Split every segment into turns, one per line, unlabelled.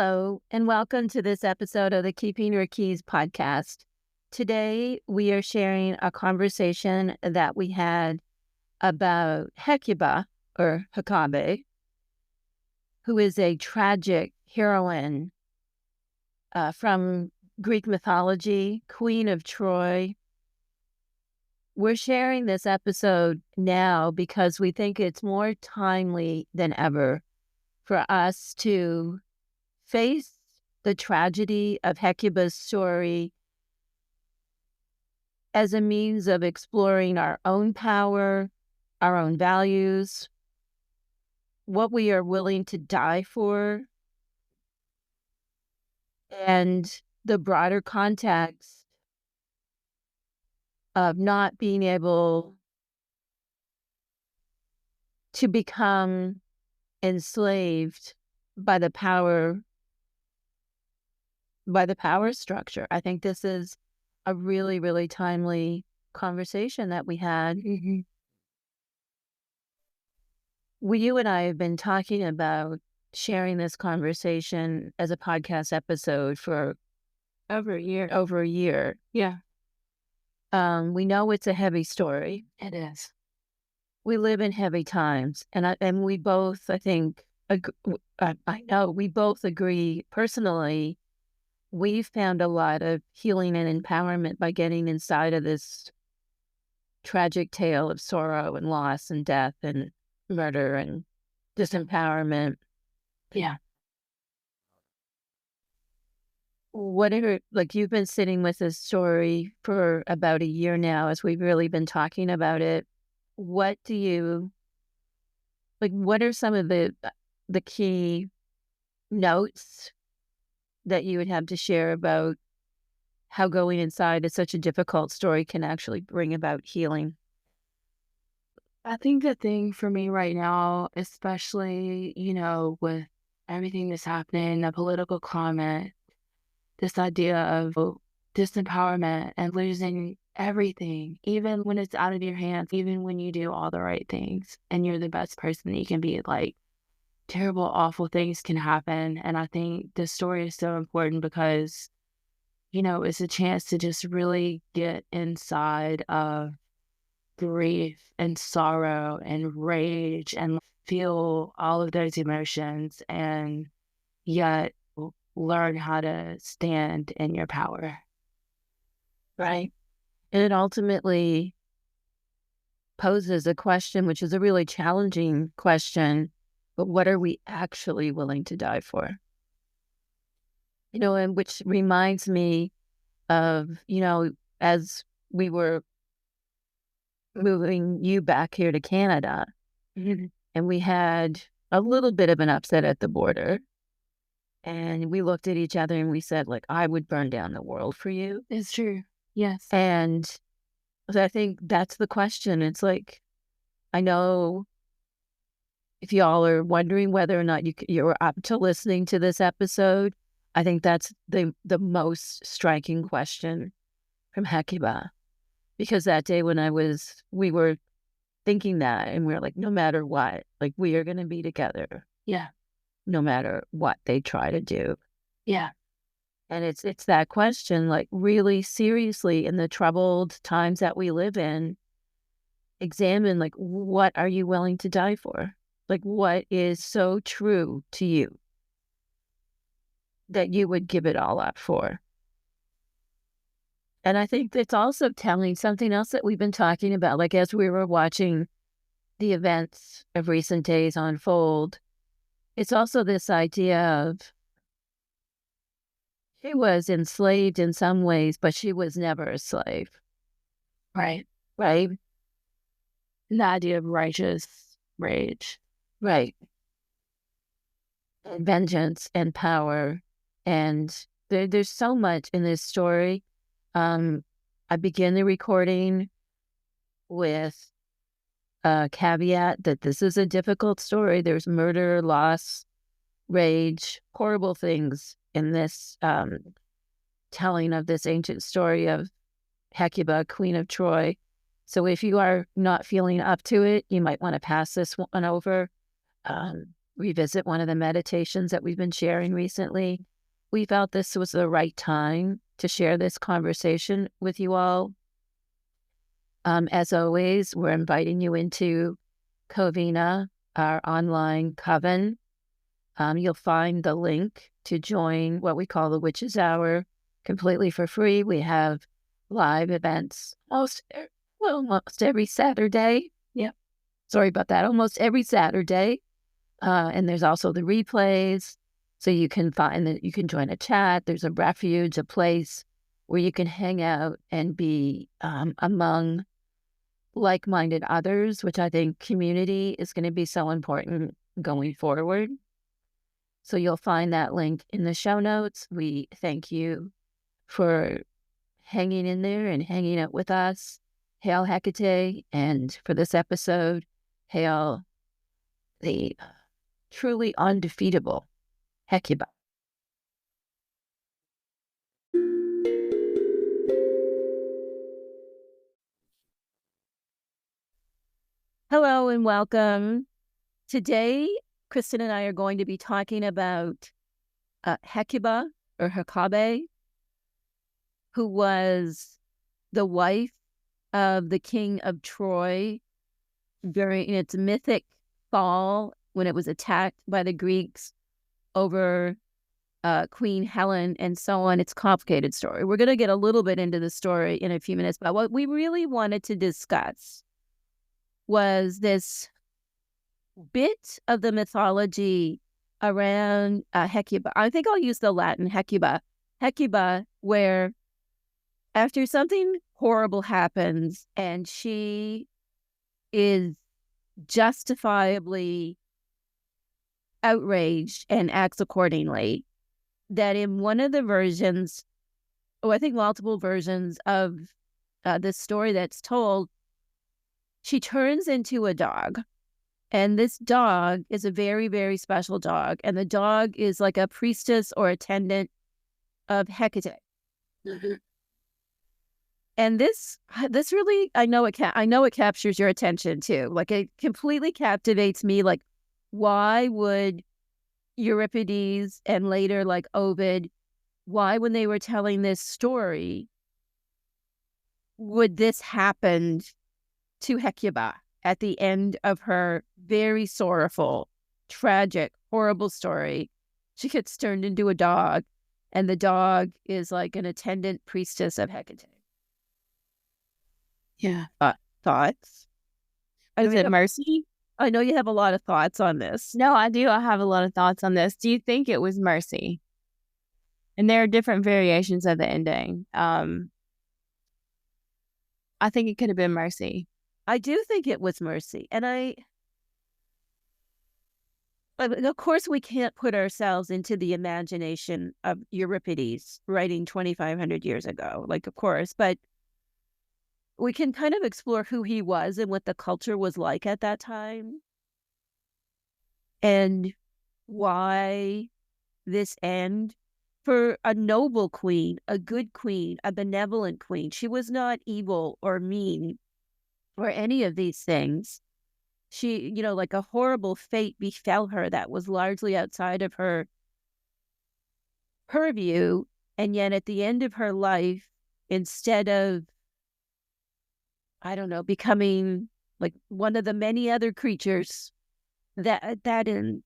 Hello, and welcome to this episode of the Keeping Your Keys podcast. Today, we are sharing a conversation that we had about Hecuba, or Hecate, who is a tragic heroine from Greek mythology, Queen of Troy. We're sharing this episode now because we think it's more timely than ever for us to face the tragedy of Hecuba's story as a means of exploring our own power, our own values, what we are willing to die for, and the broader context of not being able to become enslaved by the power structure. I think this is a really, really timely conversation that we had.
Mm-hmm.
You and I have been talking about sharing this conversation as a podcast episode for
Over a year.
over a year.
Yeah,
We know it's a heavy story.
it is.
We live in heavy times, and we both, I think, I know we both agree personally. We've found a lot of healing and empowerment by getting inside of this tragic tale of sorrow and loss and death and murder and disempowerment.
Yeah.
You've been sitting with this story for about a year now as we've really been talking about it. What are some of the key notes that you would have to share about how going inside is such a difficult story can actually bring about healing?
I think the thing for me right now, especially, with everything that's happening, the political climate, this idea of disempowerment and losing everything, even when it's out of your hands, even when you do all the right things and you're the best person that you can be, like terrible, awful things can happen. And I think this story is so important because it's a chance to just really get inside of grief and sorrow and rage and feel all of those emotions and yet learn how to stand in your power.
Right. And it ultimately poses a question, which is a really challenging question, but what are we actually willing to die for? And which reminds me of, as we were moving you back here to Canada, and we had a little bit of an upset at the border. And we looked at each other and we said, like, I would burn down the world for you.
It's true. Yes.
And so I think that's the question. It's like, I know if y'all are wondering whether or not you're up to listening to this episode, I think that's the most striking question from Hecuba. Because that day when we were thinking that, and we were like, no matter what, like, we are going to be together.
Yeah.
No matter what they try to do.
Yeah.
And it's that question, like, really seriously, in the troubled times that we live in, examine, like, what are you willing to die for? Like, what is so true to you that you would give it all up for? And I think it's also telling something else that we've been talking about, like, as we were watching the events of recent days unfold, it's also this idea of she was enslaved in some ways, but she was never a slave.
Right.
Right?
And the idea of righteous rage.
Right. And vengeance and power. And there's so much in this story. I began the recording with a caveat that this is a difficult story. There's murder, loss, rage, horrible things in this telling of this ancient story of Hecuba, Queen of Troy. So if you are not feeling up to it, you might want to pass this one over. revisit one of the meditations that we've been sharing recently. We felt this was the right time to share this conversation with you all. As always, we're inviting you into Covina, our online coven. You'll find the link to join what we call the Witches Hour completely for free. We have live events almost every Saturday. Yeah. Sorry about that. Almost every Saturday. And there's also the replays. So you can find that you can join a chat. There's a refuge, a place where you can hang out and be among like-minded others, which I think community is going to be so important going forward. So you'll find that link in the show notes. We thank you for hanging in there and hanging out with us. Hail Hecate. And for this episode, hail the truly undefeatable Hecuba. Hello and welcome. Today, Christen and I are going to be talking about Hecuba or Hecate, who was the wife of the king of Troy during its mythic fall when it was attacked by the Greeks over Queen Helen and so on. It's a complicated story. We're going to get a little bit into the story in a few minutes, but what we really wanted to discuss was this bit of the mythology around Hecuba. I think I'll use the Latin Hecuba. Hecuba, where after something horrible happens and she is justifiably outraged and acts accordingly, that in one of the versions, I think multiple versions of this story that's told, she turns into a dog. And this dog is a very, very special dog. And the dog is like a priestess or attendant of Hecate. Mm-hmm. And this really, I know it captures your attention too. Like, it completely captivates me. Like, why would Euripides and later like Ovid, why when they were telling this story, would this happen to Hecuba at the end of her very sorrowful, tragic, horrible story? She gets turned into a dog, and the dog is like an attendant priestess of Hecate.
Yeah.
Thoughts?
Is it mercy?
I know you have a lot of thoughts on this.
No, I do. I have a lot of thoughts on this. Do you think it was mercy? And there are different variations of the ending. I think it could have been mercy.
I do think it was mercy. And of course, we can't put ourselves into the imagination of Euripides writing 2,500 years ago, like, of course, but we can kind of explore who he was and what the culture was like at that time and why this end for a noble queen, a good queen, a benevolent queen. She was not evil or mean or any of these things. She, like a horrible fate befell her that was largely outside of her purview. And yet at the end of her life, instead of, I don't know, becoming like one of the many other creatures that in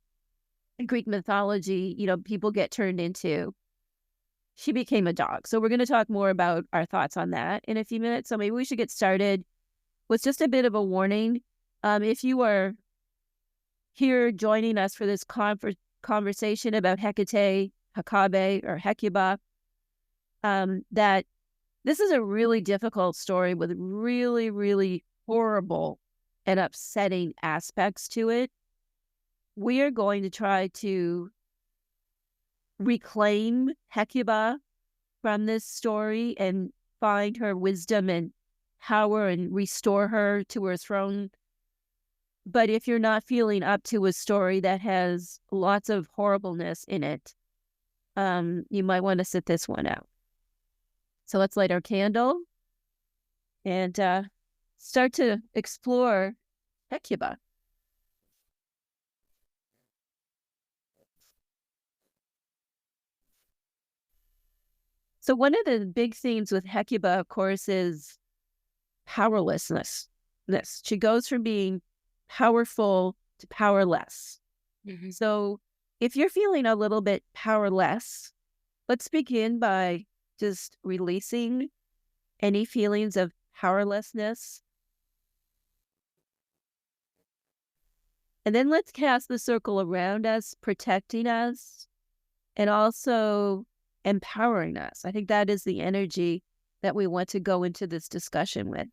Greek mythology, people get turned into, she became a dog. So we're going to talk more about our thoughts on that in a few minutes. So maybe we should get started with just a bit of a warning. If you are here joining us for this conversation about Hecate, Hecate, or Hecuba, that this is a really difficult story with really, really horrible and upsetting aspects to it. We are going to try to reclaim Hecuba from this story and find her wisdom and power and restore her to her throne. But if you're not feeling up to a story that has lots of horribleness in it, you might want to sit this one out. So let's light our candle and start to explore Hecuba. So one of the big themes with Hecuba, of course, is powerlessness. She goes from being powerful to powerless.
Mm-hmm.
So if you're feeling a little bit powerless, let's begin by just releasing any feelings of powerlessness. And then let's cast the circle around us, protecting us, and also empowering us. I think that is the energy that we want to go into this discussion with.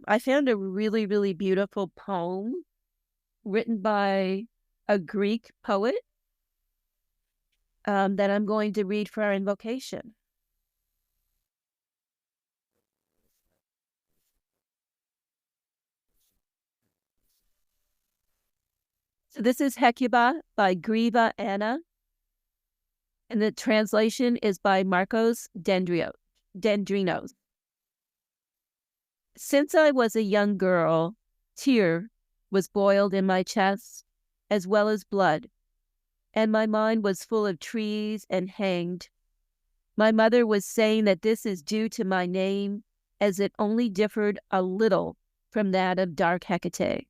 I found a really, really beautiful poem written by a Greek poet that I'm going to read for our invocation. So this is Hecuba by Griva Anna, and the translation is by Marcos Dendrinos. Since I was a young girl, tear was boiled in my chest, as well as blood, and my mind was full of trees and hanged. My mother was saying that this is due to my name, as it only differed a little from that of dark Hecate.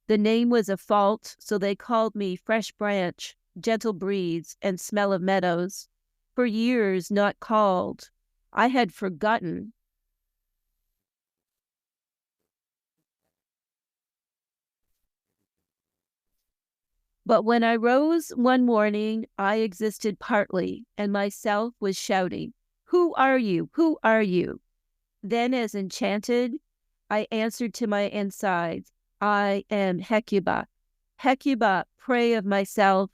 The name was a fault, so they called me Fresh Branch, Gentle Breeze, and Smell of Meadows. For years not called, I had forgotten. But when I rose one morning, I existed partly, and myself was shouting, "Who are you? Who are you?" Then, as enchanted, I answered to my insides, "I am Hecuba. Hecuba, prey of myself,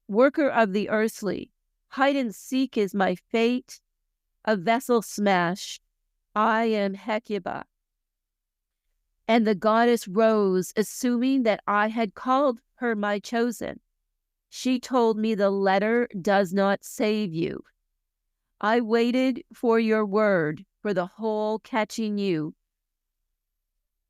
worker of the earthly. Hide and seek is my fate, a vessel smashed. I am Hecuba." And the goddess rose, assuming that I had called her my chosen. She told me the letter does not save you. I waited for your word, for the whole catching you.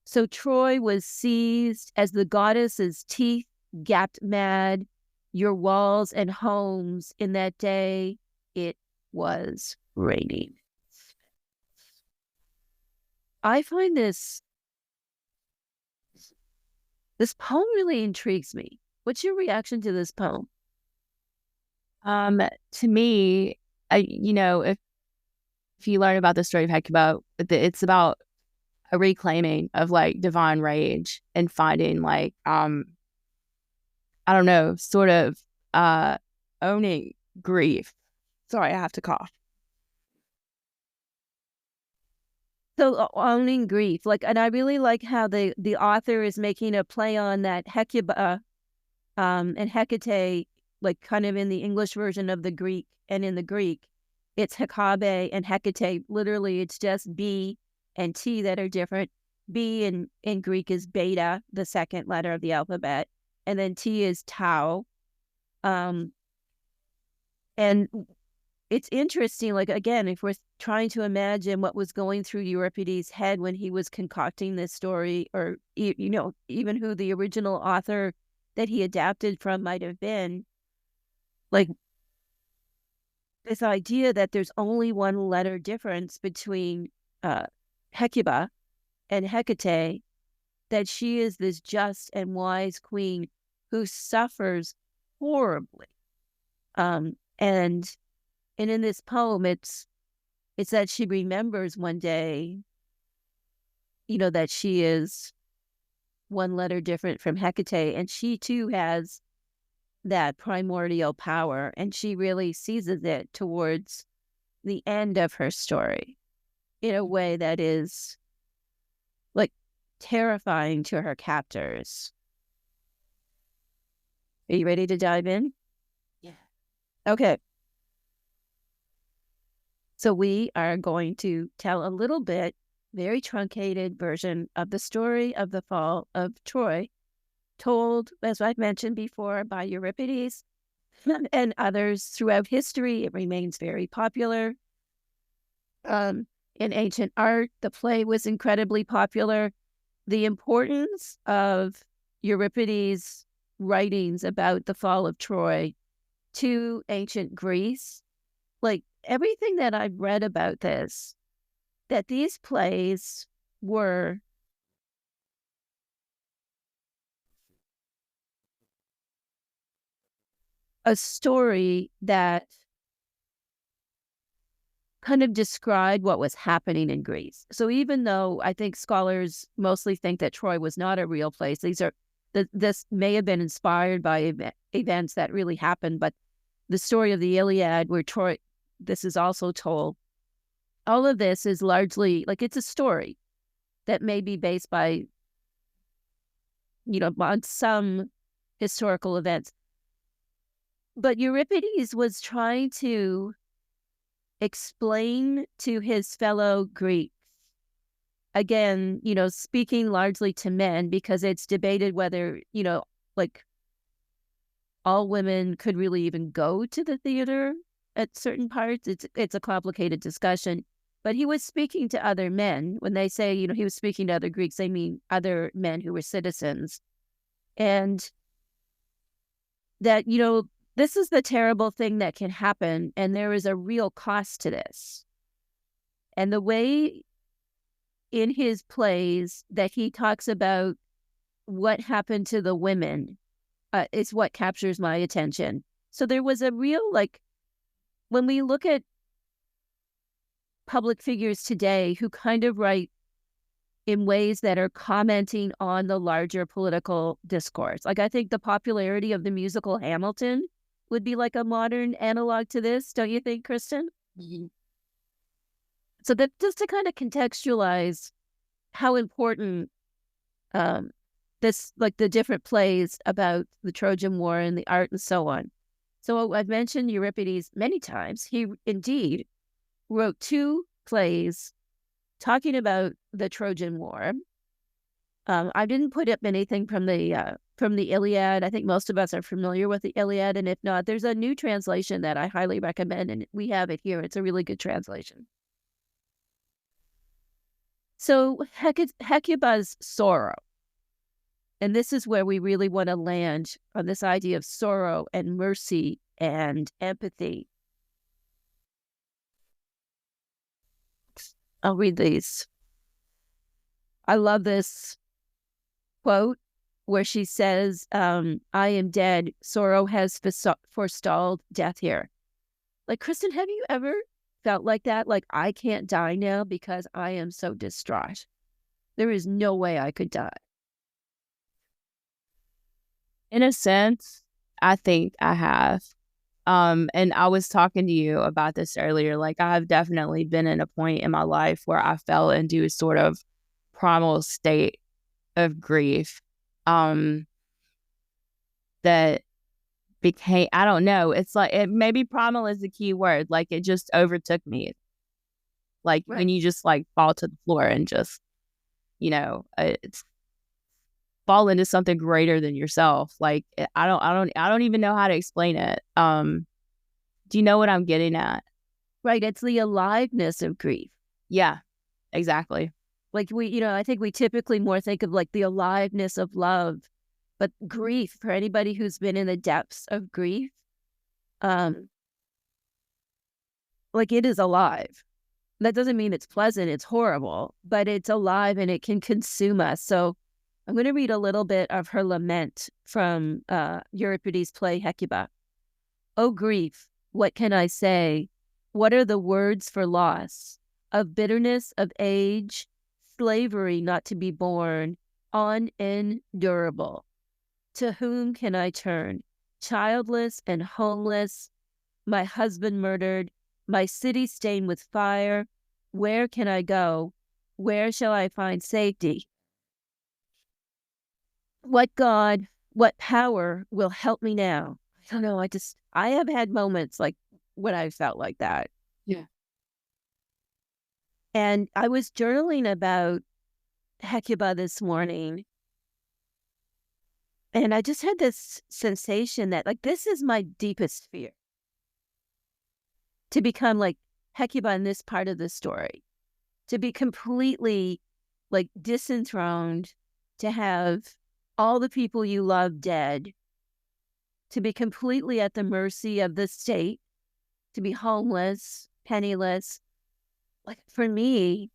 So Troy was seized as the goddess's teeth gapped mad, your walls and homes in that day it was raining. I find this poem really intrigues me. What's your reaction to this poem?
To me, if you learn about the story of Hecuba, it's about a reclaiming of like divine rage and finding like I don't know, sort of owning grief. Sorry, I have to cough.
So owning grief, and I really like how the author is making a play on that Hecuba and Hecate, like kind of in the English version of the Greek, and in the Greek, it's Hecabe and Hecate. Literally, it's just B and T that are different. B in Greek is beta, the second letter of the alphabet, and then T is tau. And it's interesting, again, if we're trying to imagine what was going through Euripides' head when he was concocting this story, or, even who the original author that he adapted from might have been, like this idea that there's only one letter difference between Hecuba and Hecate, that she is this just and wise queen who suffers horribly. And in this poem, it's that she remembers one day, that she is one letter different from Hecate, and she too has that primordial power, and she really seizes it towards the end of her story in a way that is like terrifying to her captors. Are you ready to dive in?
Yeah.
Okay. So we are going to tell a little bit, very truncated version of the story of the fall of Troy, told, as I've mentioned before, by Euripides and others throughout history. It remains very popular. In ancient art, the play was incredibly popular. The importance of Euripides' writings about the fall of Troy to ancient Greece, everything that I've read about this, that these plays were a story that kind of described what was happening in Greece. So even though I think scholars mostly think that Troy was not a real place, this may have been inspired by events that really happened, but the story of the Iliad, where Troy, this is also told, all of this is largely, like, it's a story that may be based by, on some historical events. But Euripides was trying to explain to his fellow Greeks, again, speaking largely to men, because it's debated whether, like, all women could really even go to the theater at certain parts. It's a complicated discussion. But he was speaking to other men. When they say, he was speaking to other Greeks, they mean other men who were citizens. And that, this is the terrible thing that can happen, and there is a real cost to this. And the way in his plays that he talks about what happened to the women is what captures my attention. So there was a real, when we look at public figures today who kind of write in ways that are commenting on the larger political discourse. Like, I think the popularity of the musical Hamilton would be like a modern analog to this, don't you think, Christen?
Mm-hmm.
So that just to kind of contextualize how important the different plays about the Trojan War and the art and so on. So I've mentioned Euripides many times. He indeed wrote 2 plays talking about the Trojan War. I didn't put up anything from the Iliad. I think most of us are familiar with the Iliad, and if not, there's a new translation that I highly recommend, and we have it here. It's a really good translation. So Hecuba's sorrow, and this is where we really want to land on this idea of sorrow and mercy and empathy. I'll read these. I love this quote where she says, I am dead. Sorrow has forestalled death here. Like, Christen, have you ever felt like that? Like, I can't die now because I am so distraught. There is no way I could die.
In a sense, I think I have. And I was talking to you about this earlier. Like, I have definitely been in a point in my life where I fell into a sort of primal state of grief. That became, I don't know, it's like, maybe primal is the key word. Like, it just overtook me. Like,
Right.
when you just fall to the floor and just, it's fall into something greater than yourself. Like, I don't even know how to explain it. Do you know what I'm getting at?
Right. It's the aliveness of grief.
Yeah, exactly.
Like, I think we typically more think of like the aliveness of love, but grief, for anybody who's been in the depths of grief, like, it is alive. That doesn't mean it's pleasant, it's horrible, but it's alive and it can consume us. So I'm going to read a little bit of her lament from Euripides' play Hecuba. "O grief, what can I say? What are the words for loss? Of bitterness of age, slavery not to be borne, unendurable. To whom can I turn? Childless and homeless, my husband murdered, my city stained with fire. Where can I go? Where shall I find safety? What God, what power will help me now?" I don't know. I have had moments like when I felt like that.
Yeah.
And I was journaling about Hecuba this morning, and I just had this sensation that, like, this is my deepest fear. To become like Hecuba in this part of the story. To be completely, like, disenthroned, to have all the people you love dead, to be completely at the mercy of the state, to be homeless, penniless. Like for me,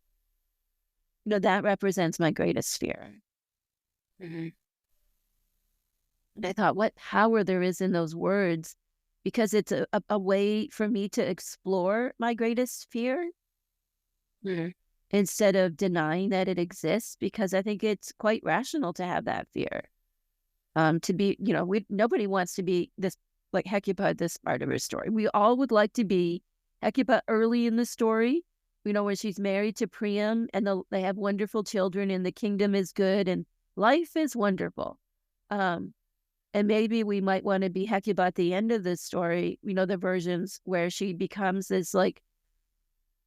that represents my greatest fear.
Mm-hmm.
And I thought, what power there is in those words, because it's a way for me to explore my greatest fear
Mm-hmm.
instead of denying that it exists, because I think it's quite rational to have that fear. To be, nobody wants to be this, like Hecuba at this part of her story. We all would like to be Hecuba early in the story, when she's married to Priam and they have wonderful children and the kingdom is good and life is wonderful. And maybe we might want to be Hecuba at the end of the story, the versions where she becomes this like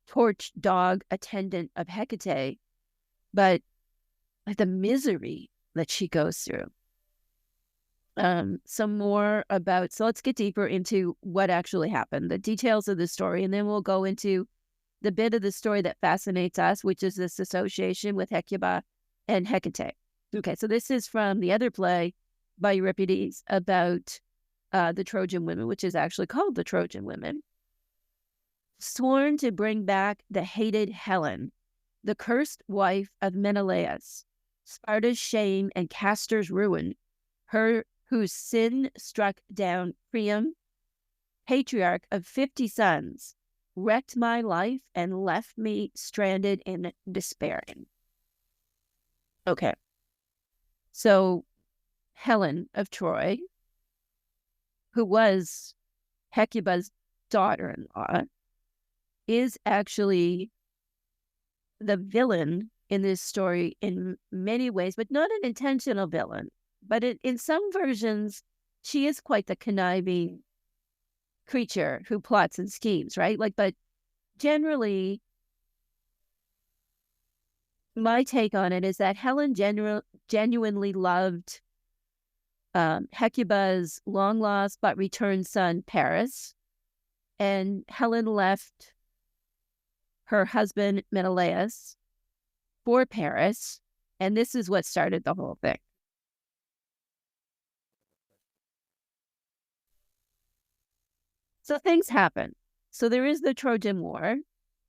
torch dog attendant of Hecate, but like the misery that she goes through. Some more about, so let's get deeper into what actually happened, the details of the story, and then we'll go into the bit of the story that fascinates us, which is this association with Hecuba and Hecate. Okay, so this is from the other play by Euripides about the Trojan women, which is actually called the Trojan Women. Sworn to bring back the hated Helen, the cursed wife of Menelaus, Sparta's shame and Castor's ruin, her whose sin struck down Priam, patriarch of 50 sons, wrecked my life and left me stranded in despairing. Okay. So Helen of Troy, who was Hecuba's daughter-in-law, is actually the villain in this story in many ways, but not an intentional villain. But in some versions, she is quite the conniving creature who plots and schemes, right? But generally, my take on it is that Helen genuinely loved Hecuba's long-lost but returned son, Paris. And Helen left her husband, Menelaus, for Paris. And this is what started the whole thing. So things happen. So there is the Trojan War,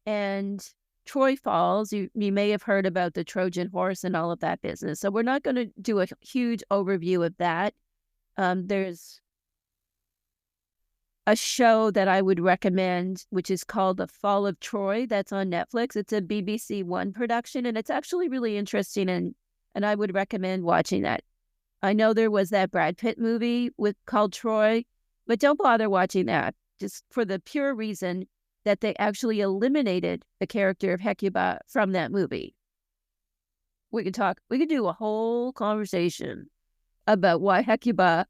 and Troy falls. You may have heard about the Trojan horse and all of that business. So we're not going to do a huge overview of that. There's a show that I would recommend, which is called The Fall of Troy. That's on Netflix. It's a BBC One production, and it's actually really interesting, and I would recommend watching that. I know there was that Brad Pitt movie called Troy, but don't bother watching that, just for the pure reason that they actually eliminated the character of Hecuba from that movie. We could do a whole conversation about why Hecuba,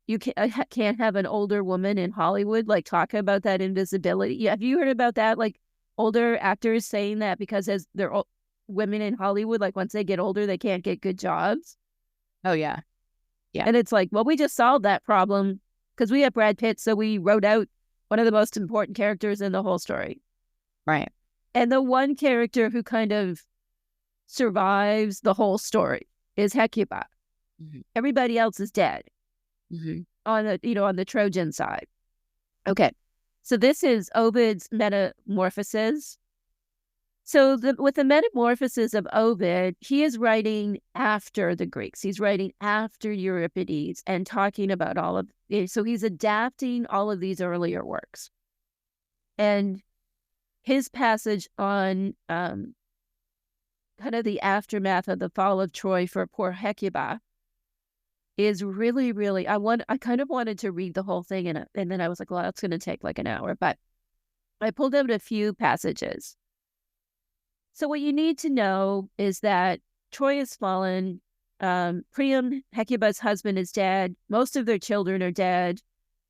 you can't have an older woman in Hollywood, talk about that invisibility. Yeah, have you heard about that? Older actors saying that because as they're women in Hollywood, once they get older, they can't get good jobs.
Oh, yeah. Yeah.
And it's well, we just solved that problem because we have Brad Pitt, so we wrote out one of the most important characters in the whole story.
Right.
And the one character who kind of survives the whole story is Hecuba. Mm-hmm. Everybody else is dead. Mm-hmm. On the Trojan side. Okay. So this is Ovid's Metamorphoses. So with the Metamorphoses of Ovid, he is writing after the Greeks. He's writing after Euripides and talking about all of it. So he's adapting all of these earlier works. And his passage on kind of the aftermath of the fall of Troy for poor Hecuba is really, really, I kind of wanted to read the whole thing and then I was like, well, that's going to take an hour. But I pulled out a few passages. So what you need to know is that Troy has fallen. Priam, Hecuba's husband, is dead. Most of their children are dead.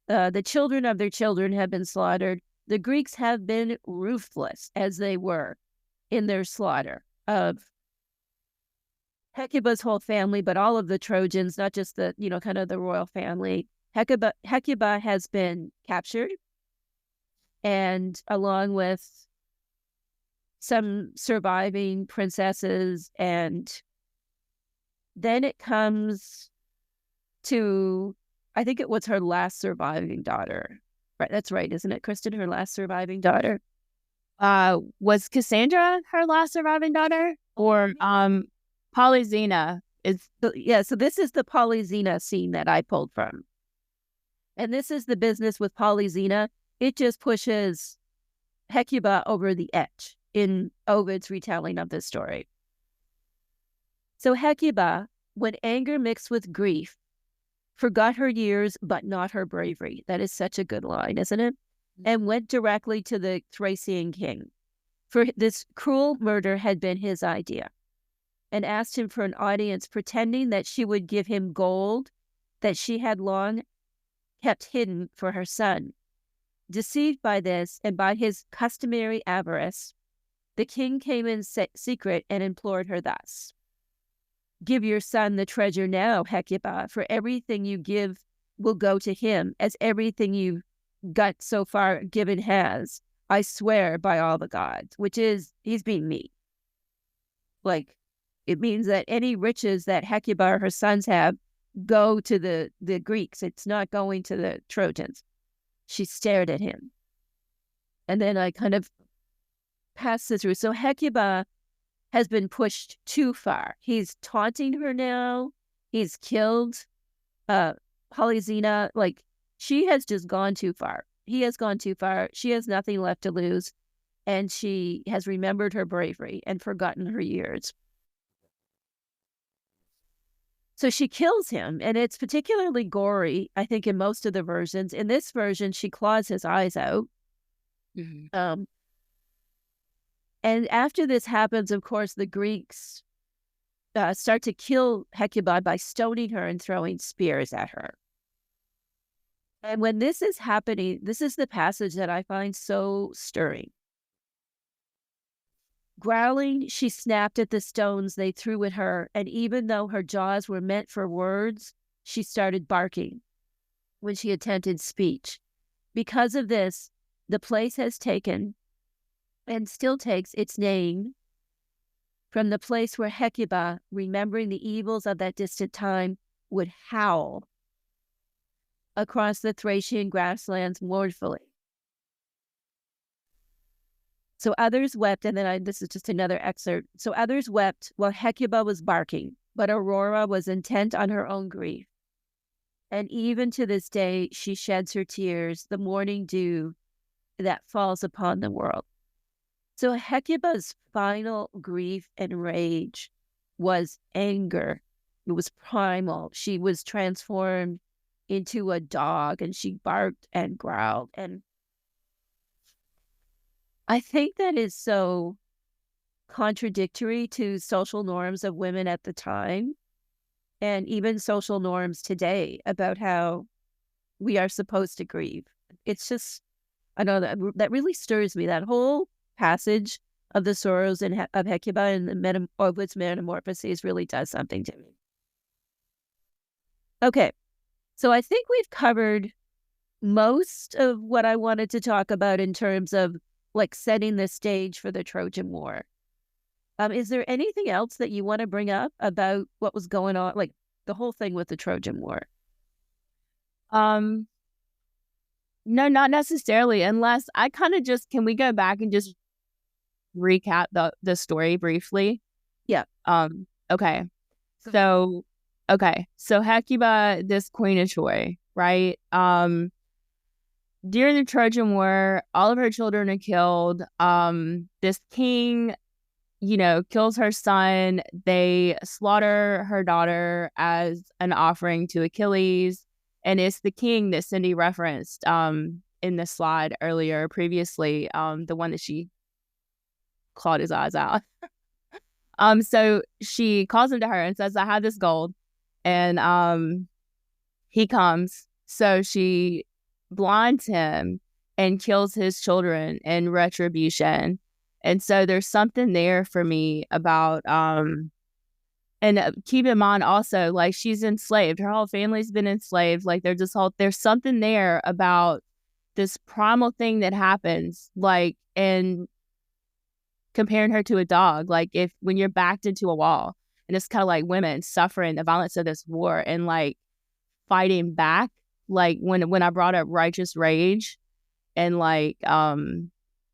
The children of their children have been slaughtered. The Greeks have been ruthless, as they were, in their slaughter of Hecuba's whole family, but all of the Trojans, not just the, kind of the royal family. Hecuba has been captured, and along with some surviving princesses, and then it comes to, I think it was her last surviving daughter, That's right, isn't it, Christen, her last surviving daughter?
Was Cassandra her last surviving daughter? Or Polyxena is...
So this is the Polyxena scene that I pulled from. And this is the business with Polyxena. It just pushes Hecuba over the edge in Ovid's retelling of this story. So Hecuba, when anger mixed with grief, forgot her years but not her bravery. That is such a good line, isn't it? And went directly to the Thracian king. For this cruel murder had been his idea, and asked him for an audience, pretending that she would give him gold that she had long kept hidden for her son. Deceived by this and by his customary avarice, the king came in secret and implored her thus: "Give your son the treasure now, Hecuba, for everything you give will go to him, as everything you've got so far given has. I swear by all the gods," which is, he's being mean. Like, it means that any riches that Hecuba or her sons have go to the Greeks. It's not going to the Trojans. She stared at him. And then I kind of passed this through. So Hecuba has been pushed too far. He's taunting her now. He's killed Polyxena. Like, she has just gone too far. He has gone too far. She has nothing left to lose. And she has remembered her bravery and forgotten her years. So she kills him, and it's particularly gory, I think, in most of the versions. In this version, she claws his eyes out. Mm-hmm. And after this happens, of course, the Greeks start to kill Hecuba by stoning her and throwing spears at her. And when this is happening, this is the passage that I find so stirring. Growling, she snapped at the stones they threw at her, and even though her jaws were meant for words, she started barking when she attempted speech. Because of this, the place has taken, and still takes, its name from the place where Hecuba, remembering the evils of that distant time, would howl across the Thracian grasslands mournfully. So others wept, and then this is just another excerpt. So others wept while Hecuba was barking, but Aurora was intent on her own grief. And even to this day, she sheds her tears, the morning dew that falls upon the world. So Hecuba's final grief and rage was anger. It was primal. She was transformed into a dog, and she barked and growled. And I think that is so contradictory to social norms of women at the time, and even social norms today about how we are supposed to grieve. It's just, I know that really stirs me. That whole passage of the sorrows of Hecuba and the Ovid's Metamorphoses really does something to me. Okay, so I think we've covered most of what I wanted to talk about in terms of like setting the stage for the Trojan War. Is there anything else that you want to bring up about what was going on, like the whole thing with the Trojan War?
No, not necessarily, unless I kind of just, can we go back and just recap the story briefly?
Yeah.
Okay. So Hecuba, this queen of Troy, right? During the Trojan War, all of her children are killed. This king, kills her son. They slaughter her daughter as an offering to Achilles. And it's the king that Cyndi referenced in the slide previously, the one that she clawed his eyes out. So she calls him to her and says, "I have this gold." And he comes. So she blinds him and kills his children in retribution. And so there's something there for me about and keep in mind also, like, she's enslaved. Her whole family's been enslaved. Like, there's something there about this primal thing that happens, like, and comparing her to a dog, like, when you're backed into a wall, and it's kind of like women suffering the violence of this war and like fighting back. Like when I brought up righteous rage,
And like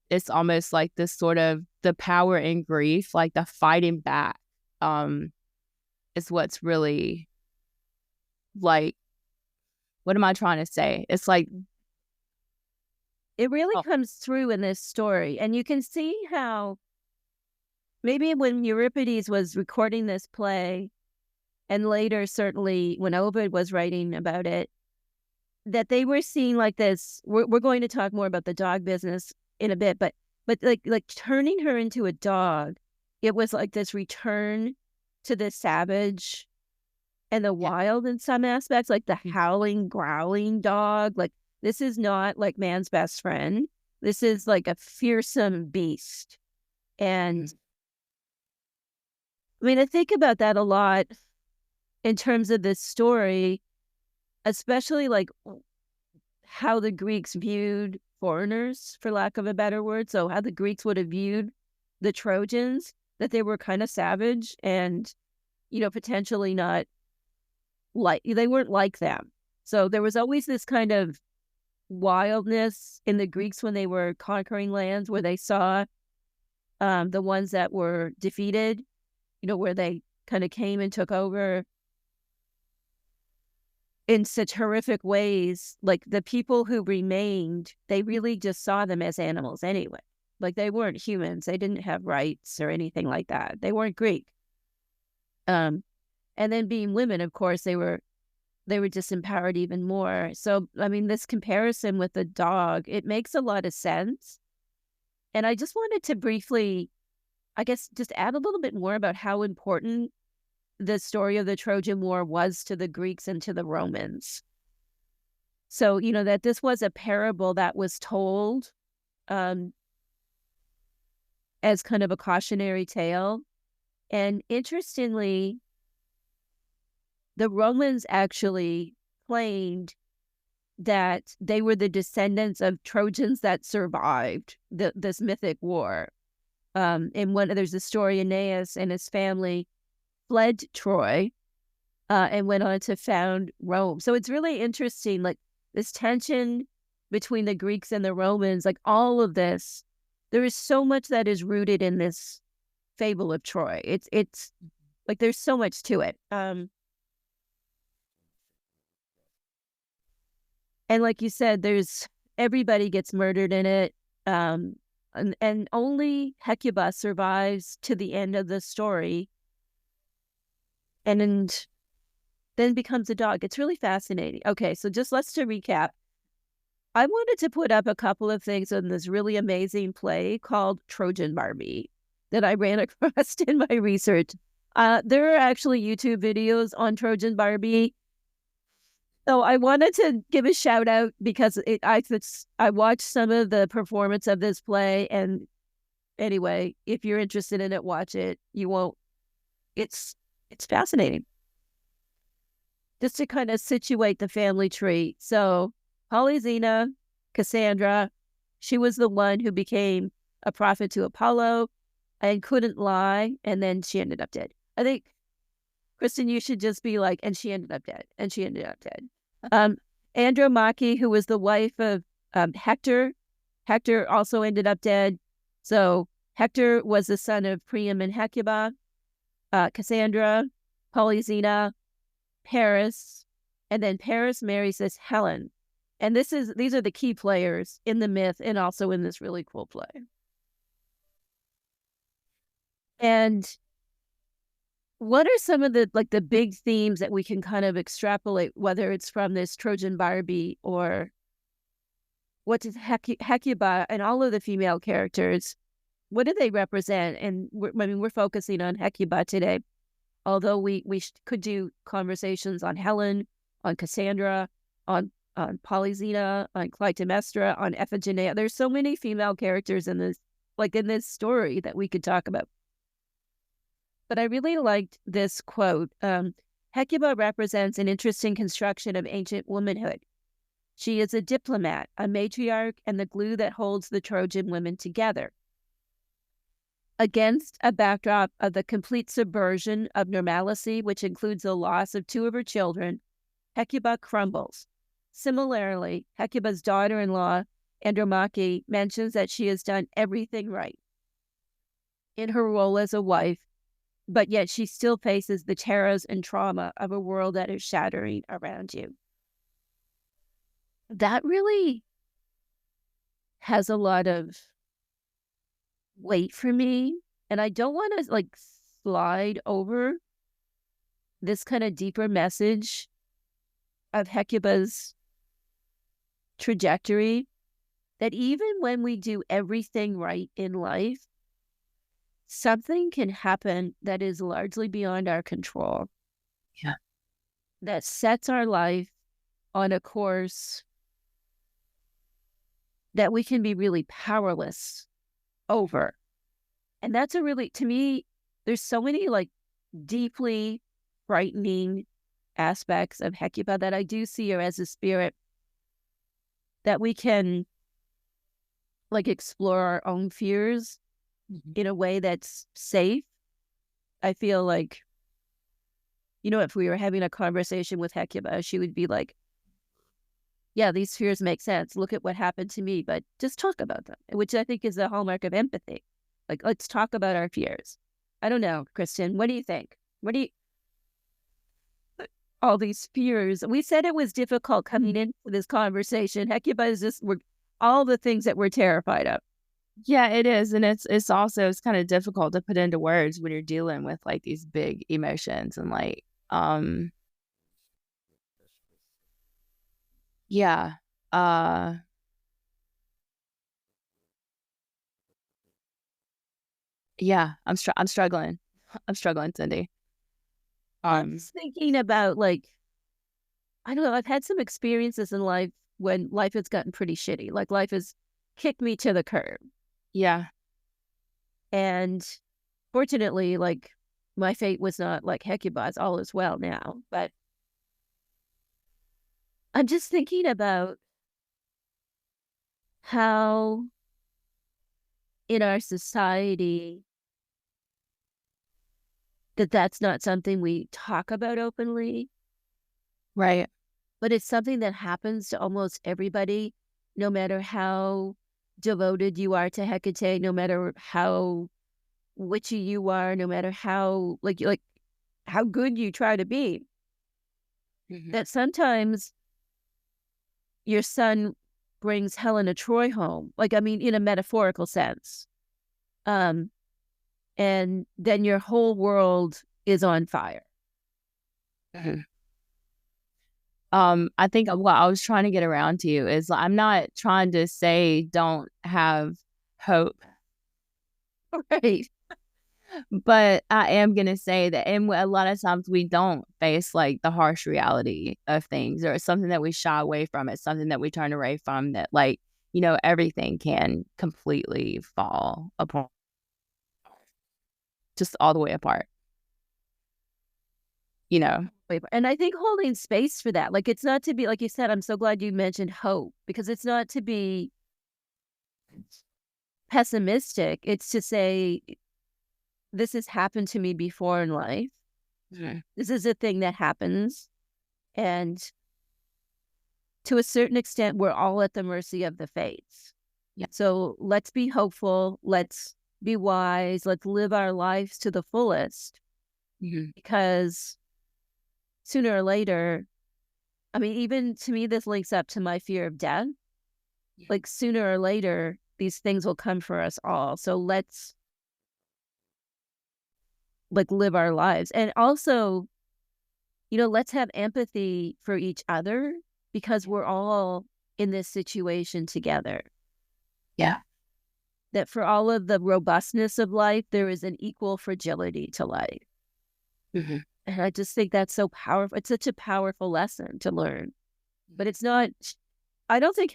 it's almost like this sort of the power in grief, like the fighting back, is what's really like, what am I trying to say? It's like
it really comes through in this story. And you can see how maybe when Euripides was recording this play, and later certainly when Ovid was writing about it, that they were seeing like this. We're going to talk more about the dog business in a bit, but like turning her into a dog, it was like this return to the savage and the wild in some aspects, like the howling, growling dog. Like, this is not like man's best friend. This is like a fearsome beast. And I mean, I think about that a lot in terms of this story, especially like how the Greeks viewed foreigners, for lack of a better word. So how the Greeks would have viewed the Trojans, that they were kind of savage and, potentially not like, they weren't like them. So there was always this kind of wildness in the Greeks when they were conquering lands, where they saw the ones that were defeated, where they kind of came and took over in such horrific ways. Like, the people who remained, they really just saw them as animals anyway. Like, they weren't humans. They didn't have rights or anything like that. They weren't Greek. And then being women, of course, they were disempowered even more. So, I mean, this comparison with the dog, it makes a lot of sense. And I just wanted to briefly, I guess, just add a little bit more about how important the story of the Trojan War was to the Greeks and to the Romans. So, that this was a parable that was told as kind of a cautionary tale. And interestingly, the Romans actually claimed that they were the descendants of Trojans that survived this mythic war. And there's a story, Aeneas and his family fled Troy and went on to found Rome. So it's really interesting, like this tension between the Greeks and the Romans, like all of this, there is so much that is rooted in this fable of Troy. It's like there's so much to it. And like you said, everybody gets murdered in it. And only Hecuba survives to the end of the story, and then becomes a dog. It's really fascinating. Okay, so just let's to recap. I wanted to put up a couple of things on this really amazing play called Trojan Barbie that I ran across in my research. There are actually YouTube videos on Trojan Barbie. So I wanted to give a shout out because I watched some of the performance of this play, and anyway, if you're interested in it, watch it. You won't. It's fascinating. Just to kind of situate the family tree. So Polyxena, Cassandra, she was the one who became a prophet to Apollo and couldn't lie, and then she ended up dead. I think, Christen, you should just be like, and she ended up dead, and she ended up dead. Andromache, who was the wife of Hector. Hector also ended up dead. So Hector was the son of Priam and Hecuba, Cassandra, Polyxena, Paris, and then Paris marries this Helen. And these are the key players in the myth and also in this really cool play. And what are some of the big themes that we can kind of extrapolate, whether it's from this Trojan Barbie or what does Hecuba and all of the female characters, what do they represent? And we're focusing on Hecuba today, although we could do conversations on Helen, on Cassandra, on Polyxena, on Clytemnestra, on Iphigenia. There's so many female characters in this story that we could talk about. But I really liked this quote. Hecuba represents an interesting construction of ancient womanhood. She is a diplomat, a matriarch, and the glue that holds the Trojan women together. Against a backdrop of the complete subversion of normalcy, which includes the loss of two of her children, Hecuba crumbles. Similarly, Hecuba's daughter-in-law Andromache mentions that she has done everything right in her role as a wife, but yet she still faces the terrors and trauma of a world that is shattering around you. That really has a lot of weight for me, and I don't want to slide over this kind of deeper message of Hecuba's trajectory, that even when we do everything right in life, something can happen that is largely beyond our control.
Yeah.
That sets our life on a course that we can be really powerless over. And that's a really, to me, there's so many deeply frightening aspects of Hecuba that I do see her as a spirit that we can explore our own fears in a way that's safe. I feel like, if we were having a conversation with Hecuba, she would be like, yeah, these fears make sense. Look at what happened to me, but just talk about them, which I think is the hallmark of empathy. Let's talk about our fears. I don't know, Christen, what do you think? All these fears. We said it was difficult coming into this conversation. Hecuba is just all the things that we're terrified of.
Yeah, it is. And it's also kind of difficult to put into words when you're dealing with these big emotions and yeah. Yeah, I'm struggling. I'm struggling, Cyndi.
I'm just thinking about I don't know, I've had some experiences in life when life has gotten pretty shitty. Life has kicked me to the curb.
Yeah.
And fortunately, my fate was not like Hecuba's. All is well now. But I'm just thinking about how in our society that's not something we talk about openly.
Right.
But it's something that happens to almost everybody, no matter how devoted you are to Hecate, no matter how witchy you are, no matter how how good you try to be. That sometimes your son brings Helena Troy home, in a metaphorical sense. And then your whole world is on fire.
I think what I was trying to get around to is I'm not trying to say don't have hope.
Right.
But I am going to say that a lot of times we don't face the harsh reality of things, or it's something that we shy away from. It's something that we turn away from, that everything can completely fall apart. Just all the way apart.
And I think holding space for that, it's not to be, like you said, I'm so glad you mentioned hope, because it's not to be pessimistic. It's to say, this has happened to me before in life. This is a thing that happens. And to a certain extent, we're all at the mercy of the fates.
Yeah.
So let's be hopeful. Let's be wise. Let's live our lives to the fullest. Because sooner or later, even to me, this links up to my fear of death. Sooner or later, these things will come for us all. So let's live our lives. And also, let's have empathy for each other, because we're all in this situation together.
Yeah.
That for all of the robustness of life, there is an equal fragility to life. And I just think that's so powerful. It's such a powerful lesson to learn. But it's not, I don't think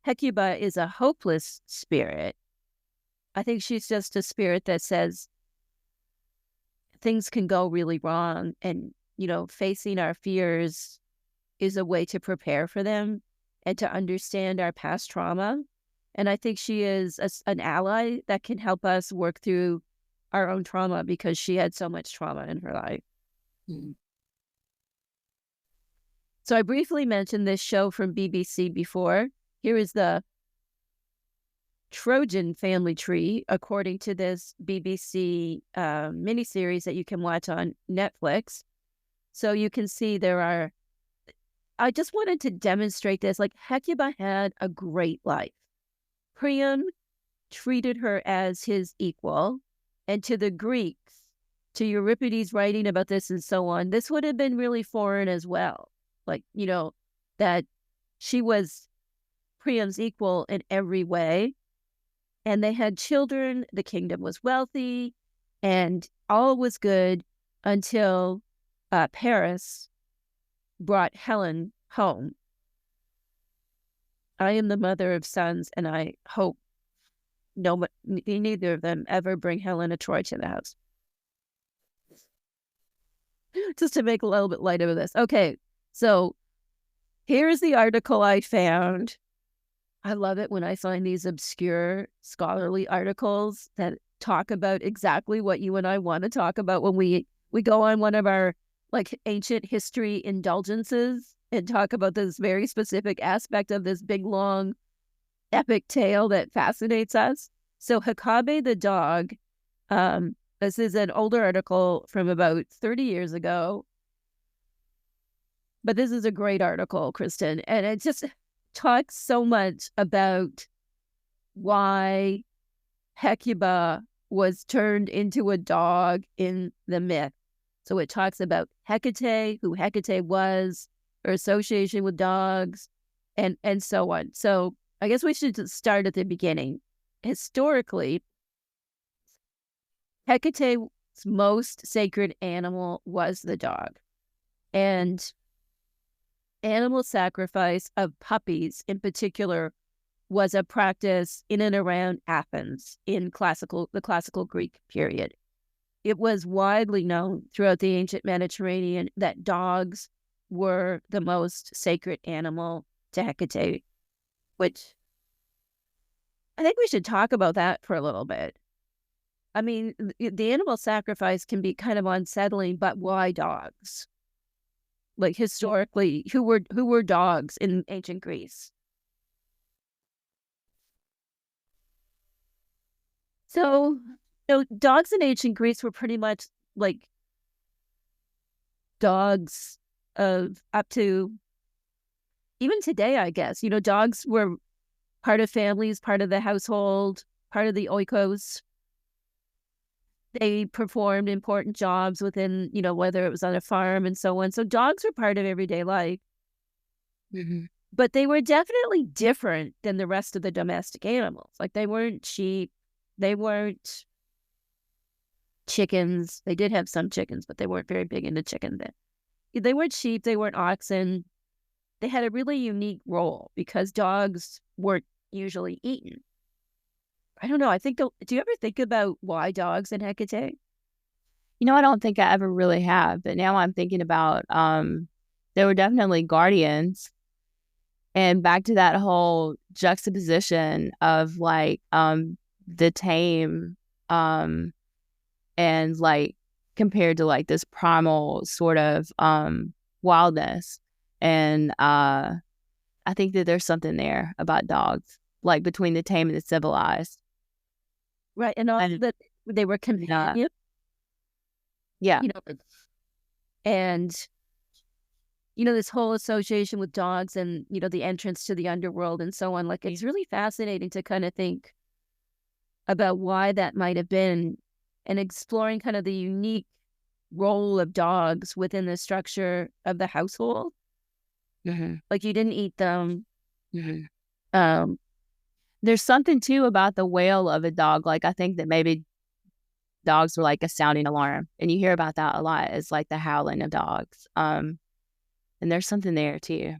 Hecuba is a hopeless spirit. I think she's just a spirit that says things can go really wrong, and, facing our fears is a way to prepare for them and to understand our past trauma. And I think she is an ally that can help us work through our own trauma, because she had so much trauma in her life. So I briefly mentioned this show from BBC before. Here is the Trojan family tree, according to this BBC miniseries that you can watch on Netflix. So you can see I just wanted to demonstrate this. Like, Hecuba had a great life. Priam treated her as his equal. And to the Greeks, to Euripides writing about this and so on, this would have been really foreign as well. Like, that she was Priam's equal in every way. And they had children. The kingdom was wealthy and all was good until Paris brought Helen home. I am the mother of sons, and I hope neither of them ever bring Helen of Troy to the house. Just to make a little bit light of this. Okay, so here's the article I found. I love it when I find these obscure scholarly articles that talk about exactly what you and I want to talk about when we go on one of our like ancient history indulgences and talk about this very specific aspect of this big, long, epic tale that fascinates us. So Hecate the dog, this is an older article from about 30 years ago, but this is a great article, Christen, and it just talks so much about why Hecuba was turned into a dog in the myth. So it talks about Hecate, who Hecate was, her association with dogs, and so on. So I guess we should start at the beginning. Historically, Hecate's most sacred animal was the dog. And animal sacrifice of puppies in particular was a practice in and around Athens in the classical Greek period. It was widely known throughout the ancient Mediterranean that dogs were the most sacred animal to Hecate, which I think we should talk about that for a little bit. I mean, the animal sacrifice can be kind of unsettling, but why dogs? Like, historically, who were dogs in ancient Greece? So, dogs in ancient Greece were pretty much like dogs of up to even today, I guess. Dogs were part of families, part of the household, part of the oikos. They performed important jobs within, whether it was on a farm and so on. So dogs were part of everyday life.
Mm-hmm.
But they were definitely different than the rest of the domestic animals. Like, they weren't sheep. They weren't chickens. They did have some chickens, but they weren't very big into chicken then. They weren't sheep. They weren't oxen. They had a really unique role because dogs weren't usually eaten. I don't know. Do you ever think about why dogs in Hecate?
I don't think I ever really have, but now I'm thinking about, there were definitely guardians, and back to that whole juxtaposition of like, the tame, and like compared to like this primal sort of, wildness. And, I think that there's something there about dogs, like between the tame and the civilized.
Right, and also that they were companions.
Yeah.
And this whole association with dogs and the entrance to the underworld and so on. Like, it's really fascinating to kind of think about why that might have been, and exploring kind of the unique role of dogs within the structure of the household.
Mm-hmm.
Like, you didn't eat them.
Mm-hmm. There's something too about the wail of a dog. Like, I think that maybe dogs were like a sounding alarm, and you hear about that a lot. It's like the howling of dogs. And there's something there too.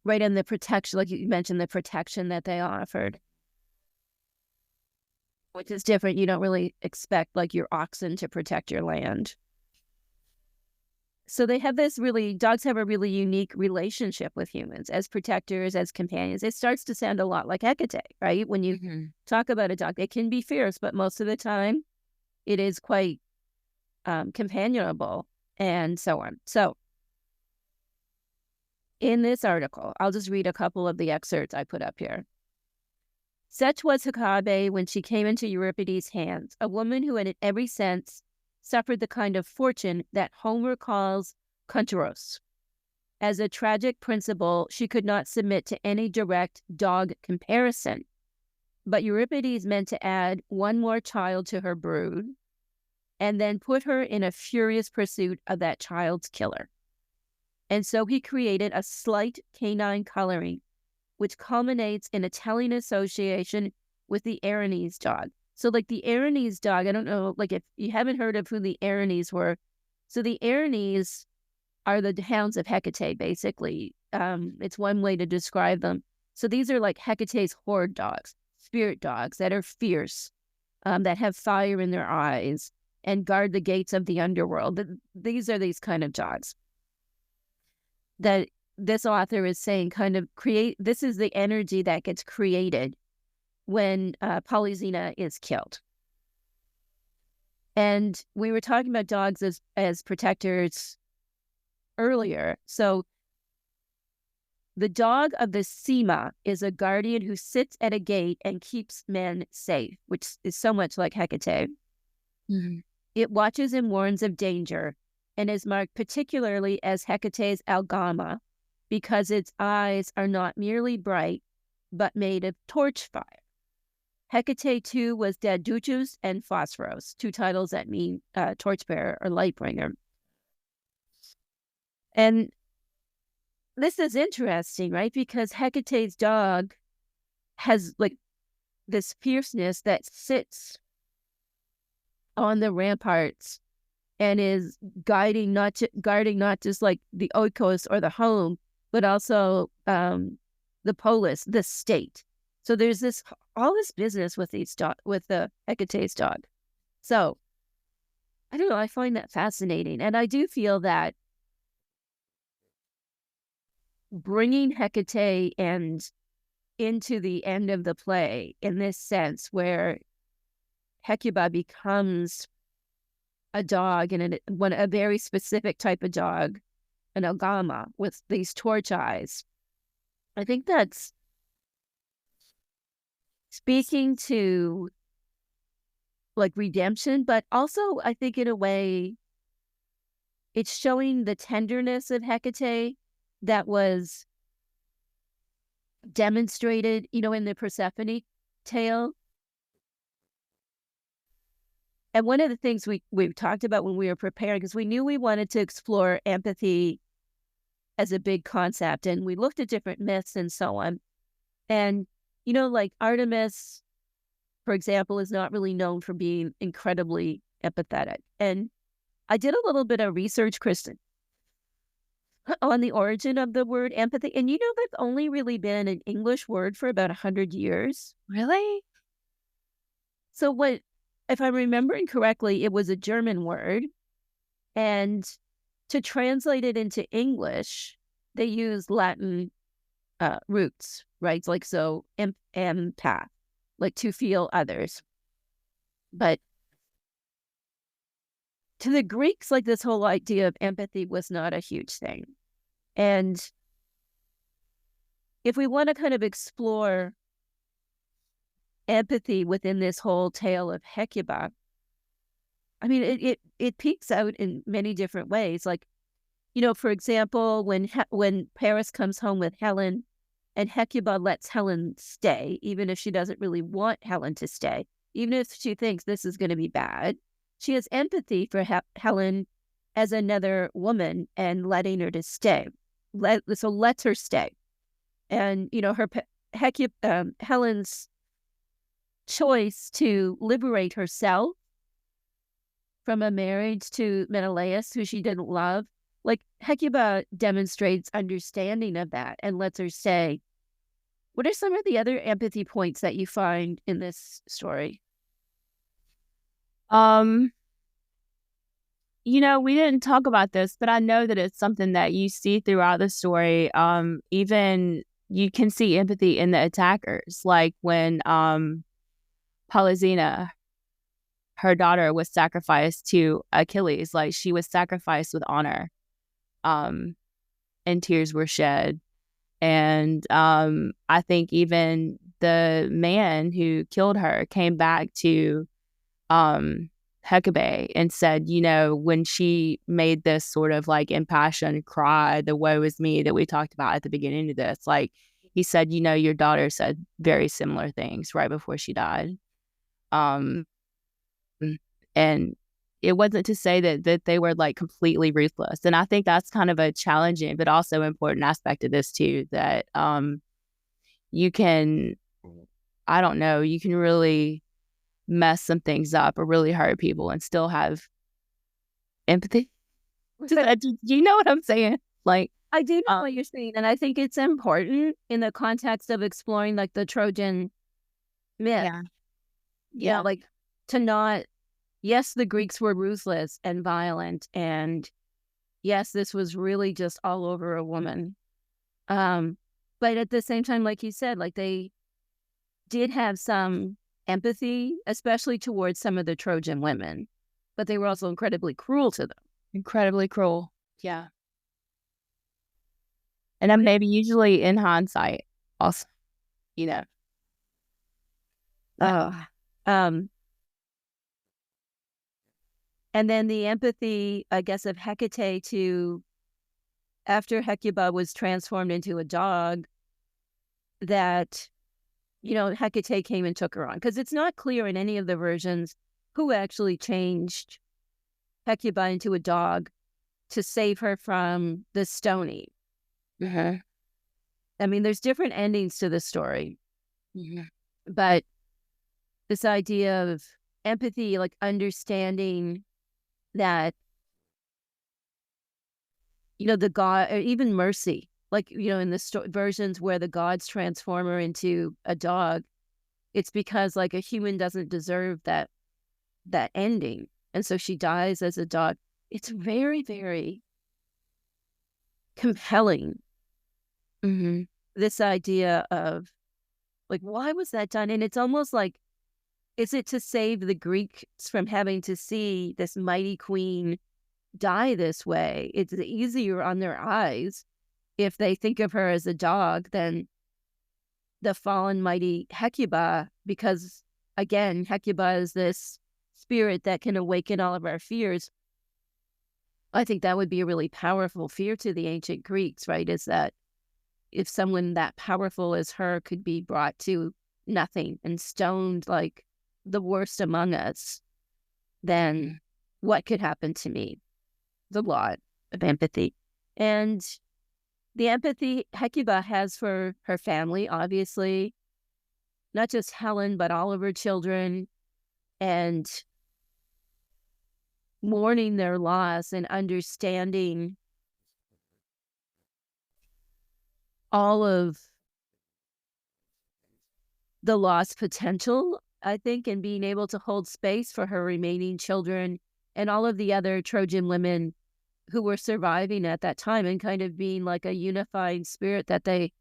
Right, and the protection, like you mentioned, the protection that they offered, which is different. You don't really expect like your oxen to protect your land. So dogs have a really unique relationship with humans as protectors, as companions. It starts to sound a lot like Hecate, right? When you talk about a dog, it can be fierce, but most of the time it is quite companionable and so on. So in this article, I'll just read a couple of the excerpts I put up here. Such was Hecuba when she came into Euripides' hands, a woman who in every sense suffered the kind of fortune that Homer calls konteros. As a tragic principle, she could not submit to any direct dog comparison. But Euripides meant to add one more child to her brood and then put her in a furious pursuit of that child's killer. And so he created a slight canine coloring, which culminates in a telling association with the Aranese dog. So like the Aranese dog, I don't know, like if you haven't heard of who the Aranese were. So the Aranese are the hounds of Hecate, basically. It's one way to describe them. So these are like Hecate's horde dogs, spirit dogs that are fierce, that have fire in their eyes and guard the gates of the underworld. These are these kind of dogs that this author is saying kind of this is the energy that gets created when Polyxena is killed. And we were talking about dogs as protectors earlier. So the dog of the Sema is a guardian who sits at a gate and keeps men safe, which is so much like Hecate. Mm-hmm. It watches and warns of danger and is marked particularly as Hecate's algama because its eyes are not merely bright, but made of torch fire. Hecate, too, was Daduchus and Phosphoros, two titles that mean torchbearer or light bringer. And this is interesting, right? Because Hecate's dog has like this fierceness that sits on the ramparts and is guarding not just like the oikos or the home, but also the polis, the state. So there's all this business with the Hecate's dog. So I don't know, I find that fascinating. And I do feel that bringing Hecate into the end of the play in this sense where Hecuba becomes a dog and a very specific type of dog, an algama with these torch eyes. I think that's speaking to like redemption, but also I think in a way it's showing the tenderness of Hecate that was demonstrated, in the Persephone tale. And one of the things we talked about when we were preparing, because we knew we wanted to explore empathy as a big concept, and we looked at different myths and so on. And, like Artemis, for example, is not really known for being incredibly empathetic. And I did a little bit of research, Christen, on the origin of the word empathy. And that's only really been an English word for about 100 years.
Really?
So if I'm remembering correctly, it was a German word. And to translate it into English, they used Latin roots, right? Like, so empath, like to feel others. But to the Greeks, like this whole idea of empathy was not a huge thing. And if we want to kind of explore empathy within this whole tale of Hecuba, I mean, it peeks out in many different ways. Like, for example, when Paris comes home with Helen and Hecuba lets Helen stay, even if she doesn't really want Helen to stay, even if she thinks this is going to be bad, she has empathy for Helen as another woman and letting her to stay. So lets her stay. And, Helen's choice to liberate herself from a marriage to Menelaus, who she didn't love, like Hecuba demonstrates understanding of that and lets her stay. What are some of the other empathy points that you find in this story?
We didn't talk about this, but I know that it's something that you see throughout the story. Even you can see empathy in the attackers, like when Polyxena, her daughter, was sacrificed to Achilles. Like, she was sacrificed with honor, and tears were shed. And I think even the man who killed her came back to Hecuba and said, when she made this sort of like impassioned cry, the woe is me that we talked about at the beginning of this, like he said, your daughter said very similar things right before she died. And it wasn't to say that they were like completely ruthless. And I think that's kind of a challenging but also important aspect of this too, that you can, I don't know, you can really mess some things up or really hurt people and still have empathy. Do you know what I'm saying? Like,
I do know what you're saying, and I think it's important in the context of exploring like the Trojan myth. Yeah, like to not. Yes, the Greeks were ruthless and violent, and yes, this was really just all over a woman. But at the same time, like you said, like they did have some empathy, especially towards some of the Trojan women, but they were also incredibly cruel to them.
Incredibly cruel. Yeah. And then maybe usually in hindsight also,
And then the empathy, I guess, of Hecate to, after Hecuba was transformed into a dog, that, Hecate came and took her on. Because it's not clear in any of the versions who actually changed Hecuba into a dog to save her from the stoning.
Mm-hmm.
I mean, there's different endings to the story.
Mm-hmm.
But this idea of empathy, like understanding that, the God, or even mercy, like, in the versions where the gods transform her into a dog, it's because like a human doesn't deserve that ending. And so she dies as a dog. It's very, very compelling.
Mm-hmm.
This idea of like, why was that done? And it's almost like, is it to save the Greeks from having to see this mighty queen die this way? It's easier on their eyes if they think of her as a dog than the fallen mighty Hecuba, because again, Hecuba is this spirit that can awaken all of our fears. I think that would be a really powerful fear to the ancient Greeks, right? Is that if someone that powerful as her could be brought to nothing and stoned like the worst among us, then what could happen to me? There's a lot of empathy. And the empathy Hecuba has for her family, obviously, not just Helen, but all of her children, and mourning their loss and understanding all of the lost potential, I think, and being able to hold space for her remaining children and all of the other Trojan women who were surviving at that time, and kind of being like a unifying spirit that they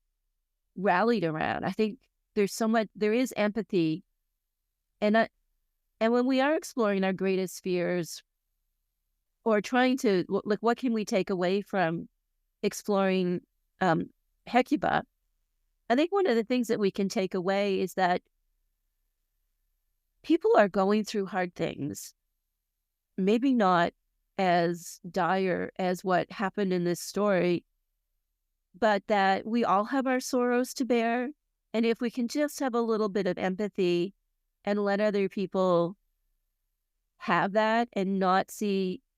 rallied around. I think there is empathy. And when we are exploring our greatest fears or trying to, like, what can we take away from exploring Hecuba? I think one of the things that we can take away is that people are going through hard things, maybe not as dire as what happened in this story, but that we all have our sorrows to bear. And if we can just have a little bit of empathy and let other people have that and not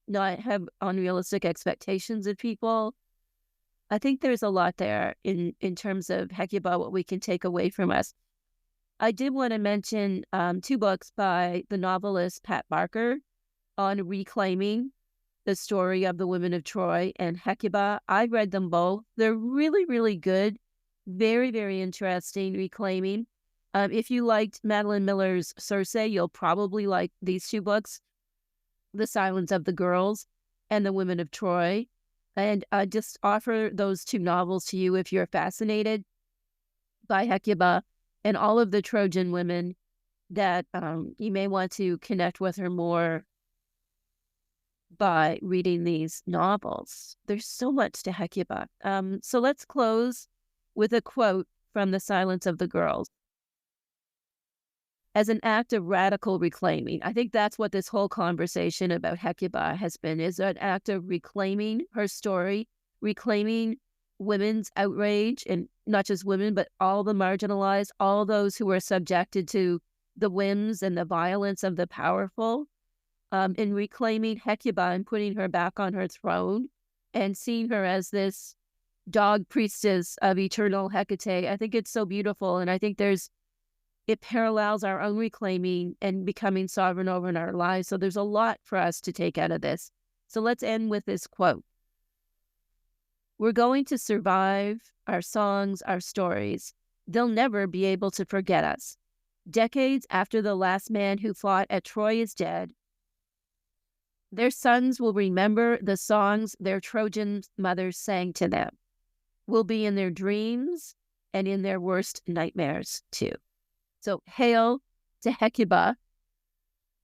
have unrealistic expectations of people, I think there's a lot there in terms of Hecuba, what we can take away from us. I did want to mention 2 books by the novelist Pat Barker on reclaiming the story of the women of Troy and Hecuba. I read them both. They're really, really good. Very, very interesting reclaiming. If you liked Madeline Miller's Circe, you'll probably like these 2 books, The Silence of the Girls and The Women of Troy. And I just offer those 2 novels to you if you're fascinated by Hecuba and all of the Trojan women, that you may want to connect with her more by reading these novels. There's so much to Hecuba. So let's close with a quote from The Silence of the Girls. as an act of radical reclaiming. I think that's what this whole conversation about Hecuba has been, is an act of reclaiming her story, reclaiming women's outrage, and not just women, but all the marginalized, all those who were subjected to the whims and the violence of the powerful, in reclaiming Hecuba and putting her back on her throne and seeing her as this dog priestess of eternal Hecate. I think it's so beautiful. And I think it parallels our own reclaiming and becoming sovereign over in our lives. So there's a lot for us to take out of this. So let's end with this quote. We're going to survive our songs, our stories. They'll never be able to forget us. Decades after the last man who fought at Troy is dead, their sons will remember the songs their Trojan mothers sang to them. Will be in their dreams and in their worst nightmares too. So hail to Hecuba,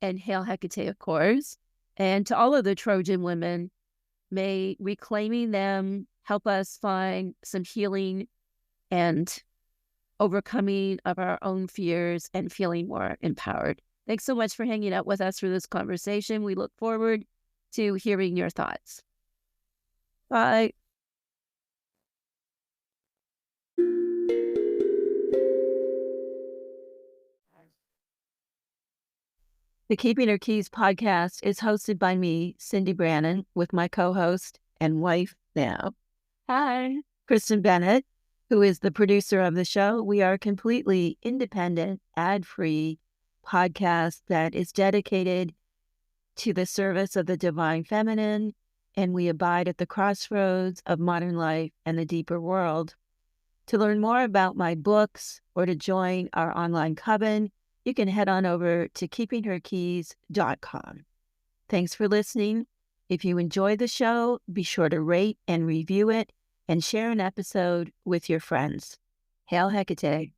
and hail Hecate, of course, and to all of the Trojan women. May reclaiming them help us find some healing and overcoming of our own fears and feeling more empowered. Thanks so much for hanging out with us for this conversation. We look forward to hearing your thoughts. Bye. The Keeping Her Keys podcast is hosted by me, Cyndi Brannen, with my co-host and wife now, Christen Bennett, who is the producer of the show. We are a completely independent, ad-free podcast that is dedicated to the service of the divine feminine, and we abide at the crossroads of modern life and the deeper world. To learn more about my books or to join our online coven, you can head on over to keepingherkeys.com. Thanks for listening. If you enjoy the show, be sure to rate and review it and share an episode with your friends. Hail Hecate.